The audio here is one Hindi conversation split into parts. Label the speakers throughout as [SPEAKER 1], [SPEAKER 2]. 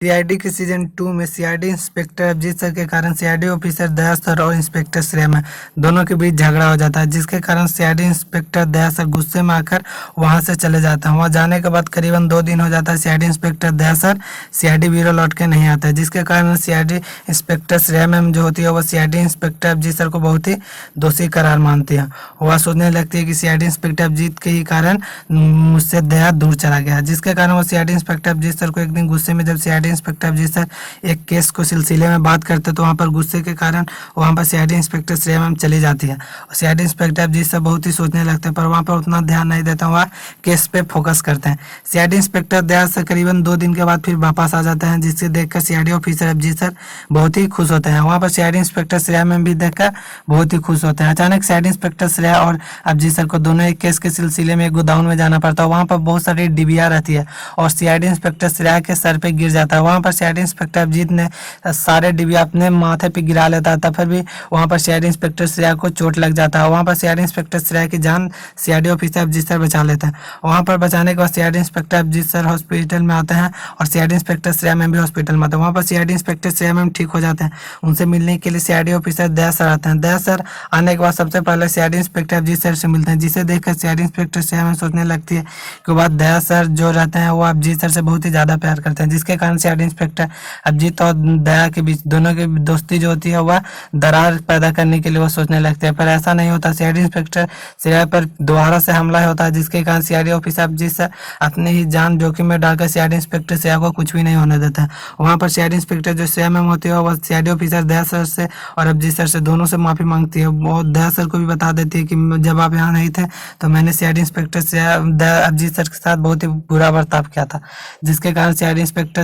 [SPEAKER 1] सीआईडी के सीजन 2 में सीआईडी इंस्पेक्टर अभिजीत सर के कारण सीआईडी ऑफिसर दया सर और इंस्पेक्टर श्रेयम दोनों के बीच झगड़ा हो जाता है, जिसके कारण सीआईडी इंस्पेक्टर दया सर गुस्से में आकर वहां से चले जाते हैं। वहां जाने के बाद करीबन 2 दिन हो जाता है, सीआईडी इंस्पेक्टर दया सर सीआईडी ब्यूरो लौट के नहीं आता है, जिसके कारण सीआईडी इंस्पेक्टर श्रेयम जो होती है वह सीआईडी इंस्पेक्टर अभिजीत सर को बहुत ही दोषी करार मानती है। वह सोचने लगती है कि सीआईडी इंस्पेक्टर अभिजीत के ही कारण मुझसे दया दूर चला गया, जिसके कारण वो सीआईडी इंस्पेक्टर अभिजीत सर को एक दिन गुस्से में, जब सीआईडी इंस्पेक्टर अभिजीत सर एक केस को सिलसिले में बात करते तो वहाँ पर गुस्से के कारण वहाँ पर सीआईडी इंस्पेक्टर श्रेयम चली जाती है। सीआईडी इंस्पेक्टर अभिजीत सर बहुत ही सोचने लगते हैं, पर वहाँ पर उतना ध्यान नहीं देते, वह केस पे फोकस करते हैं। सीआईडी इंस्पेक्टर दया सर करीबन 2 दिन के बाद फिर वापस आ जाते हैं, जिससे देखकर सीआईडी ऑफिसर अभिजीत सर बहुत ही खुश होते हैं। वहाँ पर सीआईडी इंस्पेक्टर श्रेयम भी देखकर बहुत ही खुश होते हैं। अचानक सीआईडी इंस्पेक्टर श्रेया और अभिजीत सर को दोनों एक केस के सिलसिले में एक गोदाम में जाना पड़ता है। वहाँ पर बहुत सारी डिबिया रहती है और सीआईडी इंस्पेक्टर श्रेया के सर पे गिर जाता है। वहाँ पर सीआईडी इंस्पेक्टर अभिजीत ने सारे डिबिया अपने माथे पे गिरा लेता है, तब फिर भी वहाँ पर सीआईडी इंस्पेक्टर श्रेया को चोट लग जाता है। वहाँ पर सीआईडी इंस्पेक्टर श्रेया की जान सीआईडी ऑफिसर अभिजीत सर बचा लेते हैं। वहाँ पर बचाने के बाद CID inspector Abhijeet sir hospital में आते हैं और सीआईडी इंस्पेक्टर श्रेया मैम भी हॉस्पिटल में आते हैं। वहाँ पर सीआईडी इंस्पेक्टर श्रेया मैम ठीक हो जाते हैं। उनसे मिलने के लिए सीआईडी ऑफिसर दया सर आते हैं। दया सर आने के बाद सबसे पहले सीआईडी इंस्पेक्टर अभिजीत सर से मिलते हैं, जिसे देखकर सीआईडी इंस्पेक्टर श्रेया मैम सोचने लगती है कि बाद दया सर जो रहते हैं वो अभिजीत सर से बहुत ही ज़्यादा प्यार करते हैं, जिसके कारण सीआईडी इंस्पेक्टर अभिजीत और दया के बीच दोनों की दोस्ती जो होती है वह दरार पैदा करने के लिए वो सोचने लगते हैं, पर ऐसा नहीं होता। सीआईडी इंस्पेक्टर श्रेया पर दोबारा से हमला होता है, जिसके कारण सीआईडी ऑफिसर अभिजीत सर अपनी ही जान जोखिम में डालकर सीआईडी इंस्पेक्टर श्रेया को कुछ भी नहीं होने देता है। वहाँ पर सीआईडी इंस्पेक्टर जो श्रेया मैम होती है वह सीआईडी ऑफिसर दया सर से और अभिजीत सर से दोनों से माफी मांगती है। वो दया सर को भी बता देती है कि जब आप यहाँ नहीं थे तो मैंने सीआईडी इंस्पेक्टर से अभिजीत सर के साथ बहुत ही बुरा बर्ताव किया था, जिसके कारण सीआईडी इंस्पेक्टर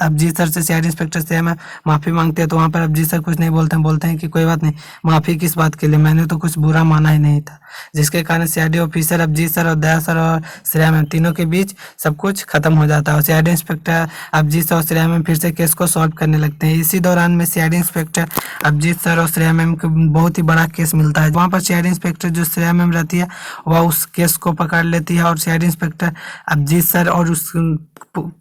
[SPEAKER 1] अभिजीत सर से सीआईडी इंस्पेक्टर से मैं माफी मांगते हैं। तो वहाँ पर अभिजीत सर कुछ नहीं बोलते हैं कि कोई बात नहीं, माफी किस बात के लिए, मैंने तो कुछ बुरा माना ही नहीं था, जिसके कारण सीआईडी ऑफिसर अभिजीत सर और दया सर और श्रेया मैम तीनों के बीच सब कुछ खत्म हो जाता है और सीआईडी इंस्पेक्टर अभिजीत सर और श्रेया मैम फिर से केस को सॉल्व करने लगते हैं। इसी दौरान में सीआईडी इंस्पेक्टर अभिजीत सर और श्रेया मैम को बहुत ही बड़ा केस मिलता है। वहाँ पर सीआईडी इंस्पेक्टर जो श्रेया मैम रहती है वह उस केस को पकड़ लेती है और सीआईडी इंस्पेक्टर अभिजीत सर और उस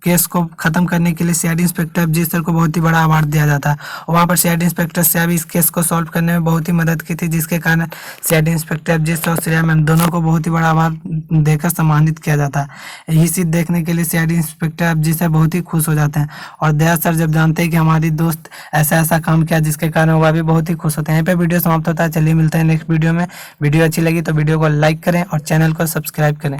[SPEAKER 1] केस को खत्म करने के लिए सीआईडी इंस्पेक्टर अभिजीत सर को बहुत ही बड़ा अवार्ड दिया जाता है। वहाँ पर सीआईडी इंस्पेक्टर श्रेया भी इस केस को सॉल्व करने में बहुत ही मदद की थी, जिसके कारण सीआईडी इंस्पेक्टर अभिजीत सर और श्रेया मैम दोनों को बहुत ही बड़ा अवार्ड देकर सम्मानित किया जाता है। यही चीज देखने के लिए सीआईडी इंस्पेक्टर अभिजीत सर बहुत ही खुश हो जाते हैं और दया सर जब जानते हैं कि हमारी दोस्त ऐसा ऐसा काम किया, जिसके कारण वह भी बहुत ही खुश होते हैं। यहाँ पे वीडियो समाप्त होता है। चलिए मिलते हैं नेक्स्ट वीडियो में। वीडियो अच्छी लगी तो वीडियो को लाइक करें और चैनल को सब्सक्राइब करें।